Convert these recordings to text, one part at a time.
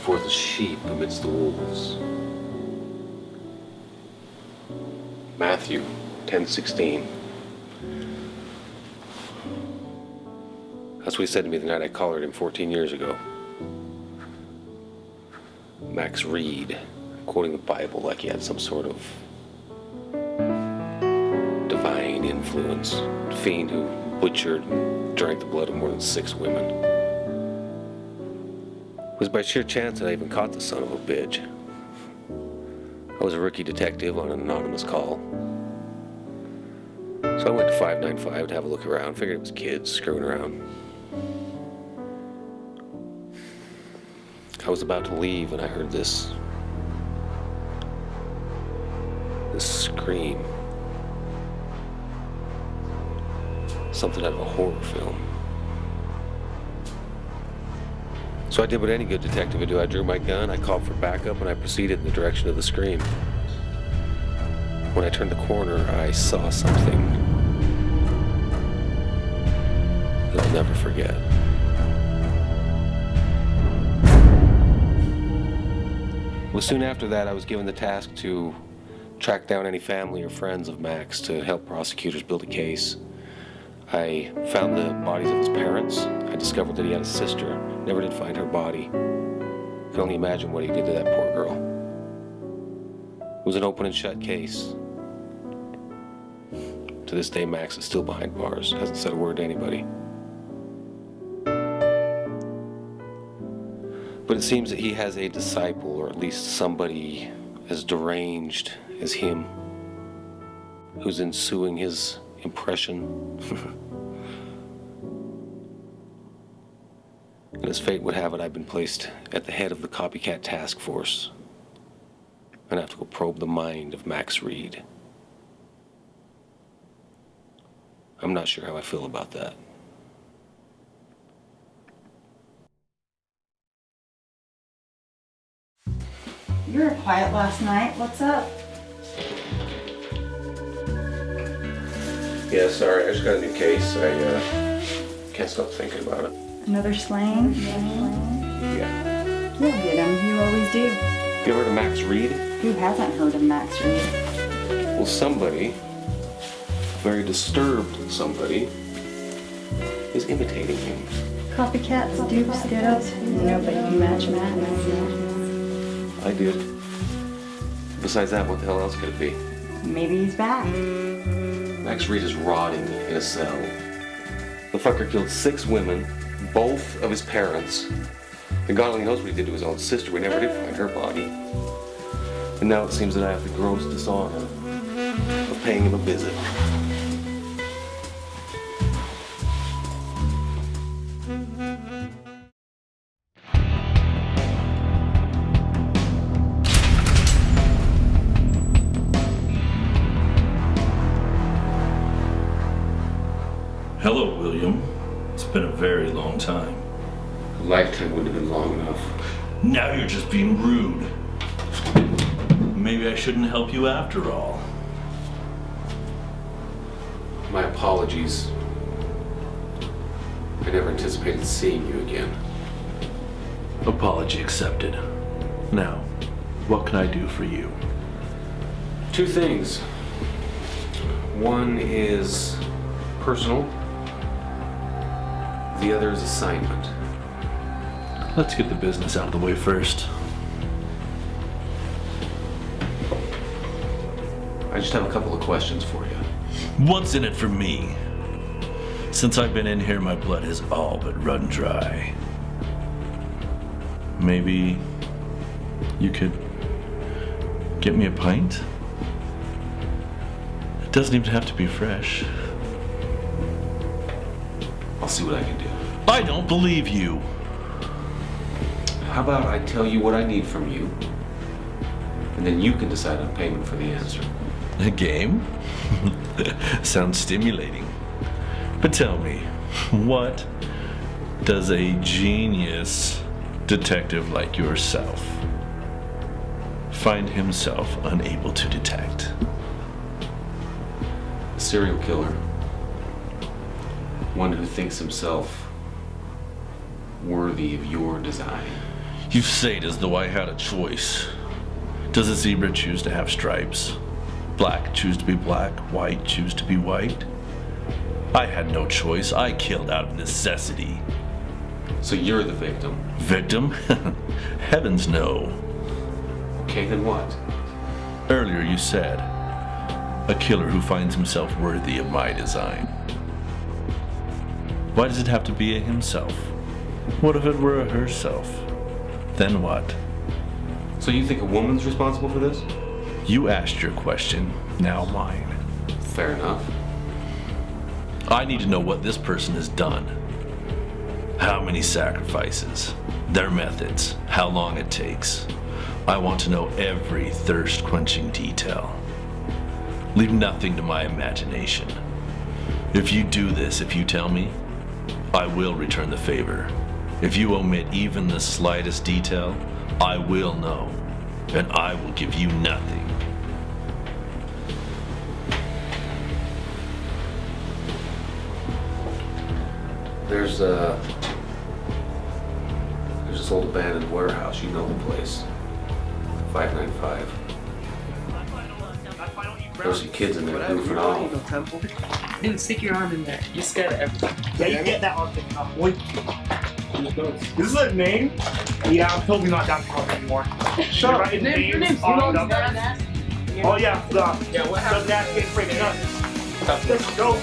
forth as sheep amidst the wolves. Matthew 10:16. That's what he said to me the night I collared him 14 years ago. Max Reed, quoting the Bible like he had some sort of divine influence. A fiend who butchered and drank the blood of more than 6 women. It was by sheer chance that I even caught the son of a bitch. I was a rookie detective on an anonymous call. So I went to 595 to have a look around. Figured it was kids screwing around. I was about to leave and I heard this scream. Something out of a horror film. So I did what any good detective would do. I drew my gun, I called for backup, and I proceeded in the direction of the scream. When I turned the corner, I saw something that I'll never forget. Well, soon after that, I was given the task to track down any family or friends of Max to help prosecutors build a case. I found the bodies of his parents. I discovered that he had a sister. Never did find her body. Can only imagine what he did to that poor girl. It was an open and shut case. To this day, Max is still behind bars. Hasn't said a word to anybody. But it seems that he has a disciple, or at least somebody as deranged as him, who's ensuing his impression. And as fate would have it, I've been placed at the head of the copycat task force. And I have to go probe the mind of Max Reed. I'm not sure how I feel about that. You were quiet last night. What's up? Yeah, sorry, I just got a new case. I can't stop thinking about it. Another slaying? Yeah. You'll get him. You always do. You ever heard of Max Reed? Who hasn't heard of Max Reed? Well, somebody, very disturbed somebody, is imitating him. Copycats, dupes, dittos. Nobody can match Max. I did. Besides that, what the hell else could it be? Maybe he's back. Max Reed is rotting in a cell. The fucker killed 6 women, both of his parents. And God only knows what he did to his own sister. We never did find her body. And now it seems that I have the gross dishonor of paying him a visit. Hello, William. It's been a very long time. A lifetime wouldn't have been long enough. Now you're just being rude. Maybe I shouldn't help you after all. My apologies. I never anticipated seeing you again. Apology accepted. Now, what can I do for you? 2 things. One is personal. The other is assignment. Let's get the business out of the way first. I just have a couple of questions for you. What's in it for me? Since I've been in here, my blood has all but run dry. Maybe you could get me a pint? It doesn't even have to be fresh. I'll see what I can do. I don't believe you. How about I tell you what I need from you, and then you can decide on payment for the answer. A game? Sounds stimulating. But tell me, what does a genius detective like yourself find himself unable to detect? A serial killer. One who thinks himself worthy of your design. You say it as though I had a choice. Does a zebra choose to have stripes? Black choose to be black, white choose to be white? I had no choice. I killed out of necessity. So you're the victim. Victim? Heavens no. Okay, then what? Earlier you said, a killer who finds himself worthy of my design. Why does it have to be a himself? What if it were a herself? Then what? So you think a woman's responsible for this? You asked your question, now mine. Fair enough. I need to know what this person has done. How many sacrifices, their methods, how long it takes. I want to know every thirst-quenching detail. Leave nothing to my imagination. If you do this, if you tell me, I will return the favor. If you omit even the slightest detail, I will know, and I will give you nothing. There's this old abandoned warehouse. You know the place. 595. There's some kids in there goofing off. Dude, stick your arm in there. You're scared of everything. Yeah, you get that arm thing up, boy. This is a name? Yeah, I'm totally not down to call it anymore. Shut up. Your name's Oh yeah, I forgot. Yeah, what happened? Doesn't have to get breaking up. Let's go.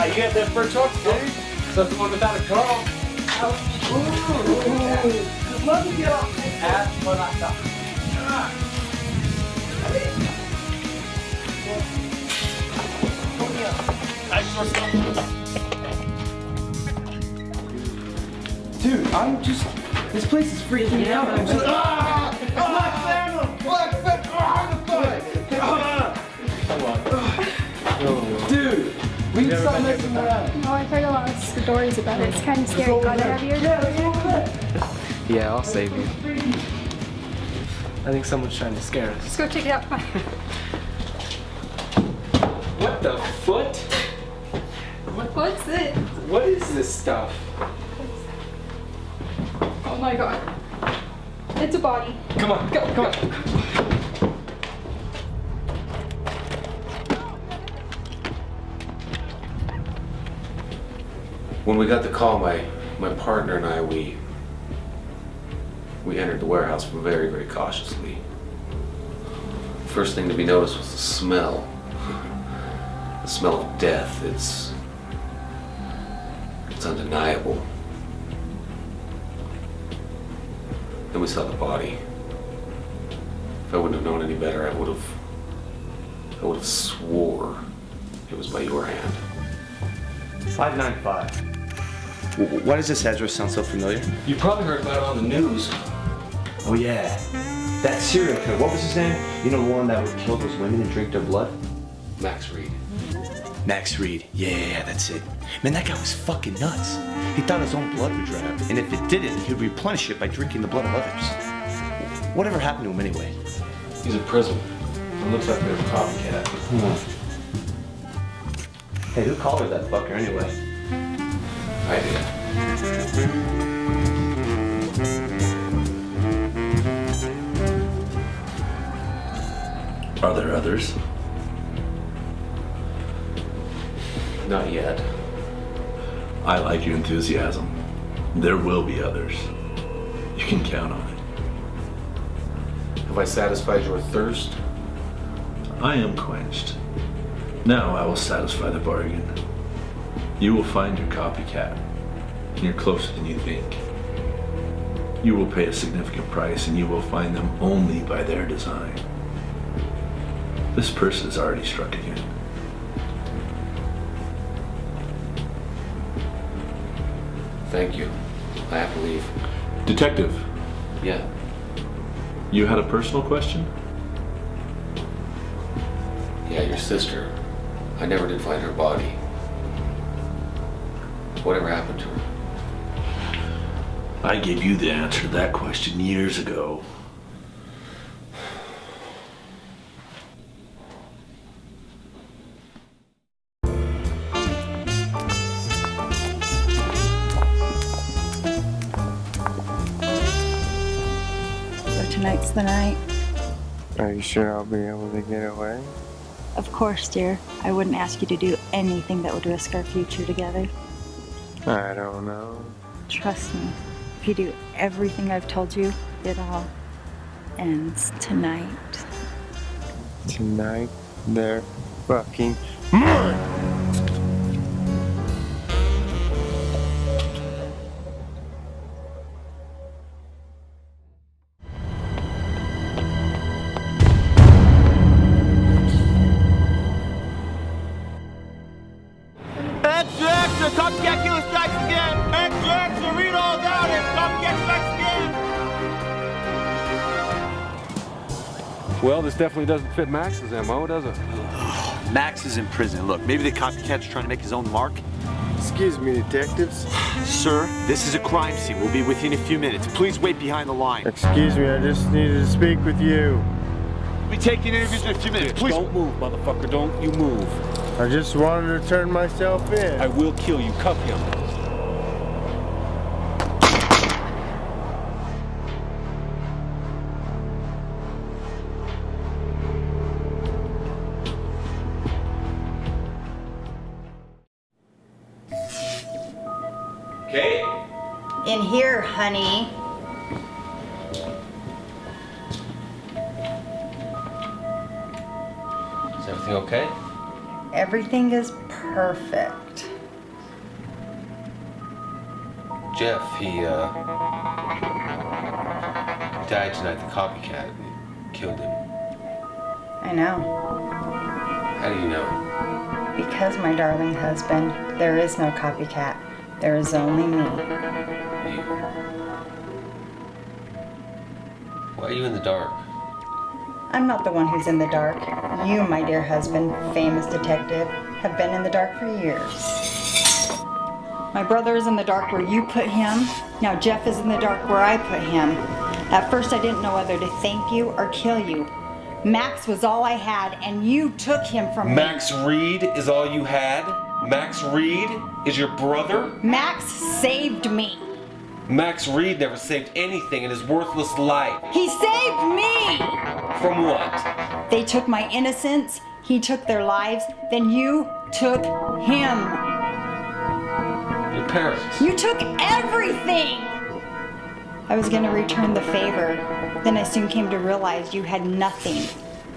You got that first truck, dude? So the one without a car. Just let me get off this ass when I stop. Dude, I'm just. This place is freaking me out. I'm just. Black Phantom! Black Phantom! Dude, we need to stop messing around. Oh, I've heard a lot of stories about it. It's kind of scary. Gotta have your Yeah, I'll save you. I think someone's trying to scare us. Let's go check it out. Come on. What the foot? What's it? What is this stuff? Oh my god. It's a body. Come on, go, come on. When we got the call, my partner and I, we entered the warehouse very, very cautiously. First thing to be noticed was the smell. The smell of death. It's undeniable. Then we saw the body. If I wouldn't have known any better, I would have swore it was by your hand. 595. Why does this address sound so familiar? You probably heard about it on the news. Oh yeah, that serial killer. What was his name? You know, the one that would kill those women and drink their blood? Max Reed. Max Reed. Yeah, that's it. Man, that guy was fucking nuts. He thought his own blood would dry up, and if it didn't, he'd replenish it by drinking the blood of others. Whatever happened to him anyway? He's in prison. It looks like they're a copycat. Hey, who called her that fucker anyway? I did. Are there others? Not yet. I like your enthusiasm. There will be others. You can count on it. Have I satisfied your thirst? I am quenched. Now I will satisfy the bargain. You will find your copycat, and you're closer than you think. You will pay a significant price, and you will find them only by their design. This person has already struck again. Thank you. I have to leave. Detective, Yeah. you had a personal question? Yeah, your sister. I never did find her body. Whatever happened to her? I gave you the answer to that question years ago. So tonight's the night? Are you sure I'll be able to get away? Of course, dear. I wouldn't ask you to do anything that would risk our future together. I don't know. Trust me. If you do everything I've told you, it all ends tonight. Tonight, they're fucking mine! Extra, extra! Copycat killer strikes again! Extra, extra! Read all about it! Copycat strikes again! Well, this definitely doesn't fit Max's MO, does it? Max is in prison. Look, maybe the copycat's trying to make his own mark. Excuse me, detectives. Sir, this is a crime scene. We'll be with you in a few minutes. Please wait behind the line. Excuse me, I just needed to speak with you. We'll be taking interviews in a few minutes. Please. Don't move, motherfucker. Don't you move. I just wanted to turn myself in. I will kill you. Cuff him. Kate? In here, honey. Is everything okay? Everything is perfect. Jeff, he died tonight, the copycat. He killed him. I know. How do you know? Because, my darling husband, there is no copycat. There is only me. Why are you in the dark? I'm not the one who's in the dark. You, my dear husband, famous detective, have been in the dark for years. My brother is in the dark where you put him. Now Jeff is in the dark where I put him. At first I didn't know whether to thank you or kill you. Max was all I had, and you took him from me. Max Reed is all you had? Max Reed is your brother? Max saved me. Max Reed never saved anything in his worthless life. He saved me! From what? They took my innocence, he took their lives, then you took him. Your parents. You took everything! I was gonna return the favor. Then I soon came to realize you had nothing.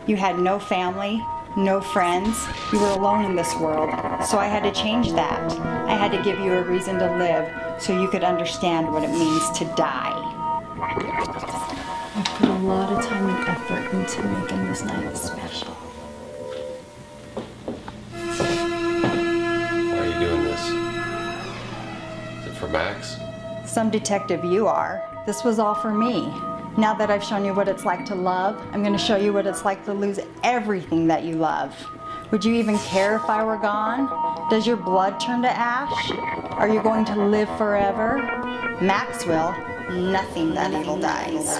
You had no family, no friends. You were alone in this world. So I had to change that. I had to give you a reason to live so you could understand what it means to die. I put a lot of time and effort into making this night special. Why are you doing this? Is it for Max? Some detective you are. This was all for me. Now that I've shown you what it's like to love, I'm going to show you what it's like to lose everything that you love. Would you even care if I were gone? Does your blood turn to ash? Are you going to live forever? Max will. Nothing that evil dies.